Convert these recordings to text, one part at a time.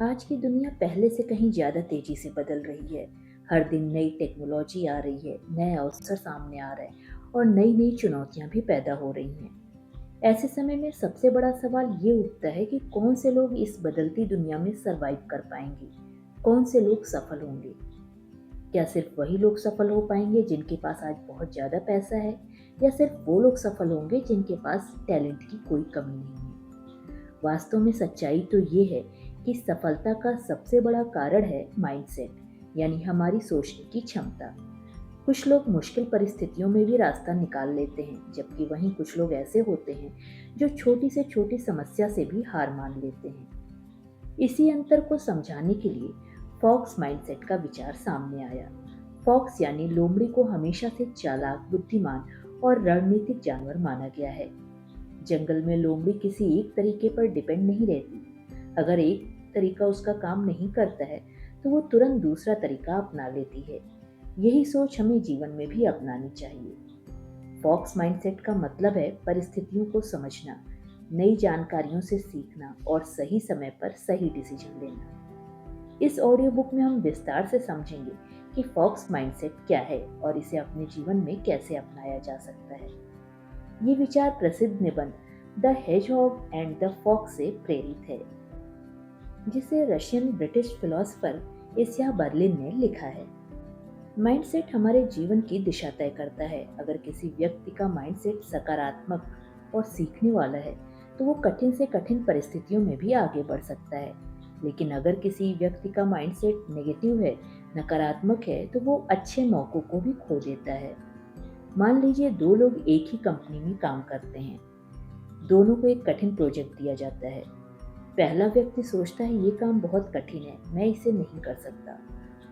आज की दुनिया पहले से कहीं ज़्यादा तेज़ी से बदल रही है। हर दिन नई टेक्नोलॉजी आ रही है, नए अवसर सामने आ रहे हैं और नई-नई चुनौतियाँ भी पैदा हो रही हैं। ऐसे समय में सबसे बड़ा सवाल ये उठता है कि कौन से लोग इस बदलती दुनिया में सर्वाइव कर पाएंगे, कौन से लोग सफल होंगे। क्या सिर्फ वही लोग सफल हो पाएंगे जिनके पास आज बहुत ज़्यादा पैसा है, या सिर्फ वो लोग सफल होंगे जिनके पास टैलेंट की कोई कमी नहीं है। वास्तव में सच्चाई तो ये है कि सफलता का सबसे बड़ा कारण है माइंडसेट, यानी हमारी सोचने की क्षमता। कुछ लोग मुश्किल परिस्थितियों में भी रास्ता निकाल लेते हैं, जबकि वहीं कुछ लोग ऐसे होते हैं जो छोटी से छोटी समस्या से भी हार मान लेते हैं। इसी अंतर को समझाने के लिए फॉक्स माइंडसेट का विचार सामने आया। फॉक्स यानी लोमड़ी को हमेशा से चालाक, बुद्धिमान और रणनीतिक जानवर माना गया है। जंगल में लोमड़ी किसी एक तरीके पर डिपेंड नहीं रहती। अगर एक तरीका उसका काम नहीं करता है, तो वो तुरंत दूसरा तरीका अपना लेती है। यही सोच हमें जीवन में भी अपनानी चाहिए। फॉक्स माइंडसेट का मतलब है परिस्थितियों को समझना, नई जानकारियों से सीखना और सही समय पर सही डिसीजन लेना। इस ऑडियो बुक में हम विस्तार से समझेंगे कि फॉक्स माइंडसेट क्या है और इसे अपने जीवन में कैसे अपनाया जा सकता है। ये विचार प्रसिद्ध निबंध the hedgehog and the fox से प्रेरित है, जिसे Russian British philosopher Isaiah Berlin ने लिखा है। माइंडसेट हमारे जीवन की दिशा तय करता है। अगर किसी व्यक्ति का माइंडसेट सकारात्मक और सीखने वाला है, तो वो कठिन से कठिन परिस्थितियों में भी आगे बढ़ सकता है। लेकिन अगर किसी व्यक्ति का माइंडसेट नेगेटिव है, नकारात्मक है, तो वो अच्छे मौकों को भी खो देता है। मान लीजिए दो लोग एक ही कंपनी में काम करते हैं। दोनों को एक कठिन प्रोजेक्ट दिया जाता है। पहला व्यक्ति सोचता है ये काम बहुत कठिन है, मैं इसे नहीं कर सकता।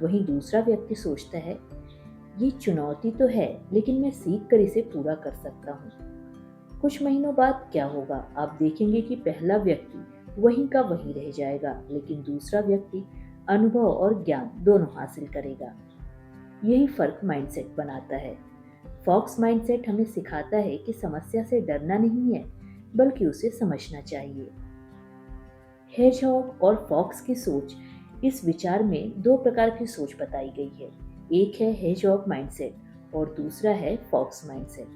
वहीं दूसरा व्यक्ति सोचता है ये चुनौती तो है, लेकिन मैं सीख कर इसे पूरा कर सकता हूँ। कुछ महीनों बाद क्या होगा, आप देखेंगे कि पहला व्यक्ति वहीं का वहीं रह जाएगा, लेकिन दूसरा व्यक्ति अनुभव और ज्ञान दोनों हासिल करेगा। यही फर्क माइंडसेट बनाता है। फॉक्स माइंडसेट हमें सिखाता है कि समस्या से डरना नहीं है, बल्कि उसे समझना चाहिए। हेजहॉग और फॉक्स की सोच, इस विचार में दो प्रकार की सोच बताई गई है। एक है हेजहॉग माइंडसेट और दूसरा है फॉक्स माइंडसेट।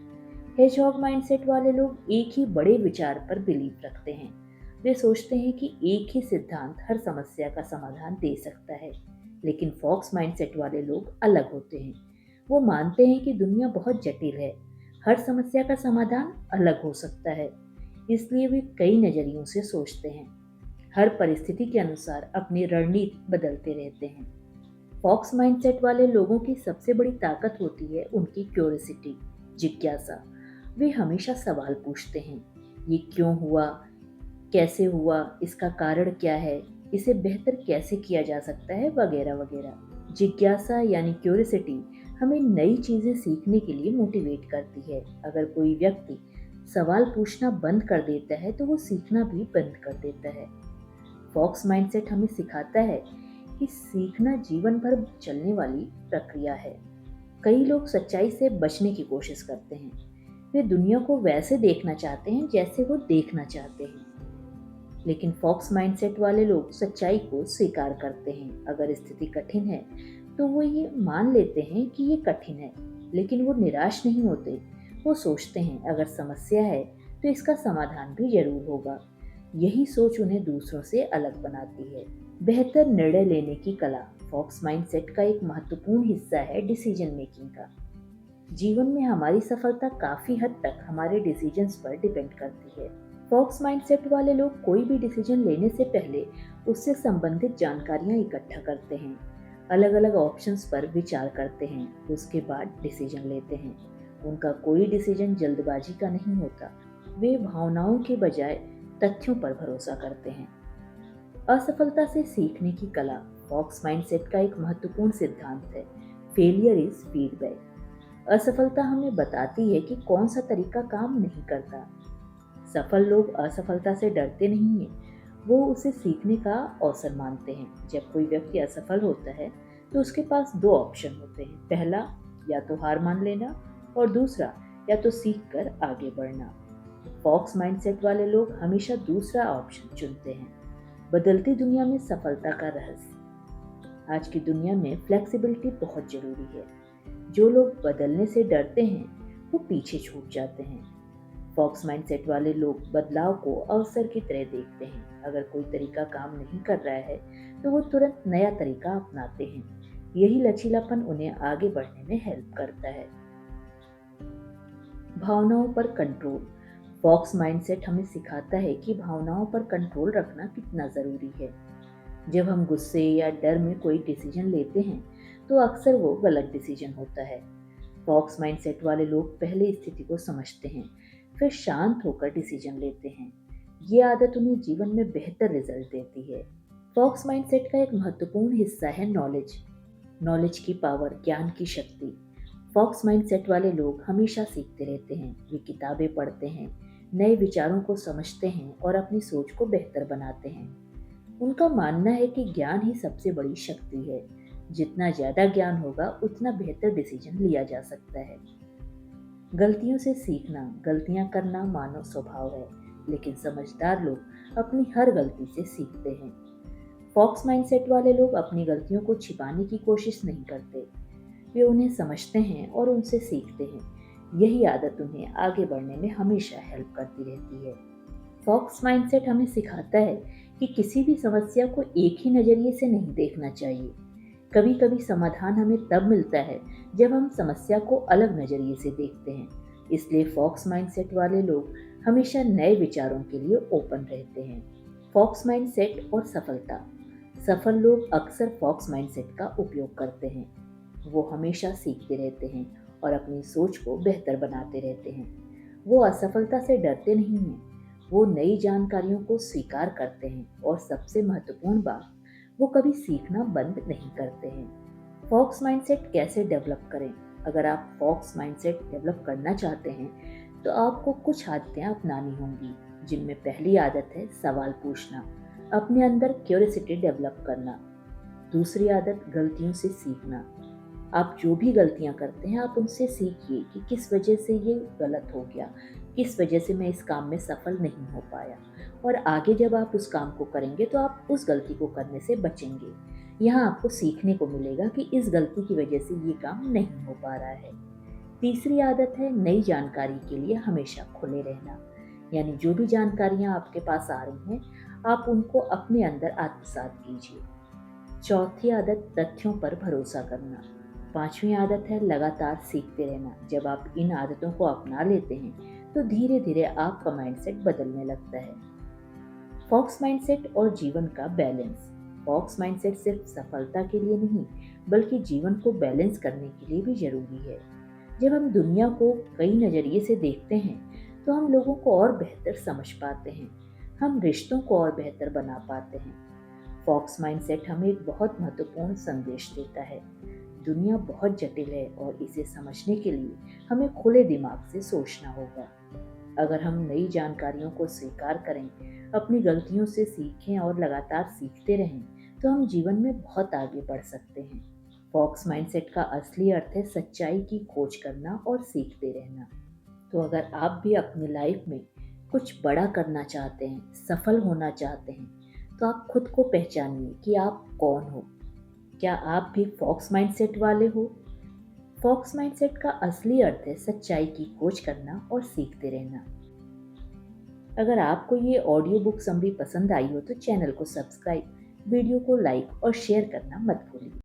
हेजहॉग माइंडसेट वाले लोग एक ही बड़े विचार पर बिलीव रखते हैं। वे सोचते हैं कि एक ही सिद्धांत हर समस्या का समाधान दे सकता है। लेकिन फॉक्स माइंडसेट वाले लोग अलग होते हैं। वो मानते हैं कि दुनिया बहुत जटिल है, हर समस्या का समाधान अलग हो सकता है। इसलिए वे कई नजरियों से सोचते हैं, हर परिस्थिति के अनुसार अपनी रणनीति बदलते रहते हैं। फॉक्स माइंडसेट वाले लोगों की सबसे बड़ी ताकत होती है उनकी क्यूरियोसिटी, जिज्ञासा। वे हमेशा सवाल पूछते हैं, ये क्यों हुआ, कैसे हुआ, इसका कारण क्या है, इसे बेहतर कैसे किया जा सकता है, वगैरह वगैरह। जिज्ञासा यानी क्यूरियोसिटी हमें नई चीजें सीखने के लिए मोटिवेट करती है। अगर कोई व्यक्ति सवाल पूछना बंद कर देता है, तो वो सीखना भी बंद कर देता है। फॉक्स माइंडसेट हमें सिखाता है कि सीखना जीवन भर चलने वाली प्रक्रिया है। कई लोग सच्चाई से बचने की कोशिश करते हैं। वे दुनिया को वैसे देखना चाहते हैं जैसे वो देखना चाहते हैं। लेकिन फॉक्स माइंडसेट वाले लोग सच्चाई को स्वीकार करते हैं। अगर स्थिति कठिन है, तो वो ये मान लेते हैं कि ये कठिन है, लेकिन वो निराश नहीं होते। वो सोचते हैं अगर समस्या है, तो इसका समाधान भी जरूर होगा। यही सोच उन्हें दूसरों से अलग बनाती है। बेहतर निर्णय लेने की कला फॉक्स माइंडसेट का एक महत्वपूर्ण हिस्सा है डिसीजन मेकिंग का। जीवन में हमारी सफलता काफी हद तक हमारे डिसीजंस पर डिपेंड करती है। फॉक्स माइंडसेट वाले लोग कोई भी डिसीजन लेने से पहले उससे संबंधित जानकारियां इकट्ठा करते हैं, अलग अलग ऑप्शंस पर विचार करते हैं, उसके बाद डिसीजन लेते हैं। उनका कोई डिसीजन जल्दबाजी का नहीं होता। वे भावनाओं के बजाय तथ्यों पर भरोसा करते हैं। असफलता से सीखने की कला फॉक्स माइंडसेट का एक महत्वपूर्ण सिद्धांत है। Failure is feedback. असफलता हमें बताती है कि कौन सा तरीका काम नहीं करता। सफल लोग असफलता से डरते नहीं हैं, वो उसे सीखने का अवसर मानते हैं। जब कोई व्यक्ति असफल होता है, तो उसके पास दो ऑप्शन होते हैं। पहला, या तो हार मान लेना, और दूसरा, या तो सीख कर आगे बढ़ना। फॉक्स माइंडसेट वाले लोग हमेशा दूसरा ऑप्शन चुनते हैं। बदलती दुनिया में सफलता का रहस्य। आज की दुनिया में फ्लेक्सिबिलिटी बहुत जरूरी है। जो लोग बदलने से डरते हैं वो पीछे छूट जाते हैं। फॉक्स माइंडसेट वाले लोग बदलाव को अवसर की तरह देखते हैं। अगर कोई तरीका काम नहीं कर रहा है तो वो तुरंत नया तरीका अपनाते हैं। यही लचीलापन उन्हें आगे बढ़ने में हेल्प करता है। भावनाओं पर कंट्रोल। फॉक्स माइंडसेट हमें सिखाता है कि भावनाओं पर कंट्रोल रखना कितना जरूरी है। जब हम गुस्से या डर में कोई डिसीजन लेते हैं तो अक्सर वो गलत डिसीजन होता है। फॉक्स माइंडसेट वाले लोग पहले स्थिति को समझते हैं, फिर शांत होकर डिसीजन लेते हैं। ये आदत उन्हें जीवन में बेहतर रिजल्ट देती है। फॉक्स माइंडसेट का एक महत्वपूर्ण हिस्सा है नॉलेज। नॉलेज की पावर, ज्ञान की शक्ति। फॉक्स माइंडसेट वाले लोग हमेशा सीखते रहते हैं। वे किताबें पढ़ते हैं, नए विचारों को समझते हैं और अपनी सोच को बेहतर बनाते हैं। उनका मानना है कि ज्ञान ही सबसे बड़ी शक्ति है। जितना ज्यादा ज्ञान होगा उतना बेहतर डिसीजन लिया जा सकता है। गलतियों से सीखना। गलतियां करना मानव स्वभाव है, लेकिन समझदार लोग अपनी हर गलती से सीखते हैं। फॉक्स माइंडसेट वाले लोग अपनी गलतियों को छिपाने की कोशिश नहीं करते। वे उन्हें समझते हैं और उनसे सीखते हैं। यही आदत उन्हें आगे बढ़ने में हमेशा हेल्प करती रहती है। फॉक्स माइंडसेट हमें सिखाता है कि किसी भी समस्या को एक ही नज़रिए से नहीं देखना चाहिए। कभी कभी समाधान हमें तब मिलता है जब हम समस्या को अलग नज़रिए से देखते हैं। इसलिए फॉक्स माइंडसेट वाले लोग हमेशा नए विचारों के लिए ओपन रहते हैं। फॉक्स माइंडसेट और सफलता। सफल लोग अक्सर फॉक्स माइंडसेट का उपयोग करते हैं। वो हमेशा सीखते रहते हैं और अपनी सोच को बेहतर बनाते रहते हैं। वो असफलता से डरते नहीं हैं। वो नई जानकारियों को स्वीकार करते हैं और सबसे महत्वपूर्ण बात, वो कभी सीखना बंद नहीं करते हैं। फॉक्स माइंडसेट कैसे डेवलप करें? अगर आप फॉक्स माइंडसेट डेवलप करना चाहते हैं तो आपको कुछ आदतें अपनानी होंगी, जिनमें पहली आदत है सवाल पूछना, अपने अंदर क्यूरियोसिटी डेवलप करना। दूसरी आदत गलतियों से सीखना। आप जो भी गलतियां करते हैं आप उनसे सीखिए कि किस वजह से ये गलत हो गया, किस वजह से मैं इस काम में सफल नहीं हो पाया, और आगे जब आप उस काम को करेंगे तो आप उस गलती को करने से बचेंगे। यहाँ आपको सीखने को मिलेगा कि इस गलती की वजह से ये काम नहीं हो पा रहा है। तीसरी आदत है नई जानकारी के लिए हमेशा खुले रहना। यानी जो भी जानकारियां आपके पास आ रही हैं आप उनको अपने अंदर आत्मसात कीजिए। चौथी आदत तथ्यों पर भरोसा करना। पांचवी आदत है लगातार सीखते रहना। जब आप इन आदतों को अपना लेते हैं तो धीरे धीरे आपका माइंडसेट बदलने लगता है। फॉक्स माइंडसेट और जीवन का बैलेंस। फॉक्स माइंडसेट सिर्फ सफलता के लिए नहीं बल्कि जीवन को बैलेंस करने के लिए भी जरूरी है। जब हम दुनिया को कई नजरिए से देखते हैं तो हम लोगों को और बेहतर समझ पाते हैं। हम रिश्तों को और बेहतर बना पाते हैं। फॉक्स माइंडसेट हमें एक बहुत महत्वपूर्ण संदेश देता है। दुनिया बहुत जटिल है और इसे समझने के लिए हमें खुले दिमाग से सोचना होगा। अगर हम नई जानकारियों को स्वीकार करें, अपनी गलतियों से सीखें और लगातार सीखते रहें, तो हम जीवन में बहुत आगे बढ़ सकते हैं। फॉक्स माइंडसेट का असली अर्थ है सच्चाई की खोज करना और सीखते रहना। तो अगर आप भी अपनी लाइफ में कुछ बड़ा करना चाहते हैं, सफल होना चाहते हैं, तो आप खुद को पहचानिए कि आप कौन हो। क्या आप भी फॉक्स माइंडसेट वाले हो? फॉक्स माइंडसेट का असली अर्थ है सच्चाई की खोज करना और सीखते रहना। अगर आपको ये ऑडियो बुक समरी पसंद आई हो तो चैनल को सब्सक्राइब, वीडियो को लाइक और शेयर करना मत भूलिए।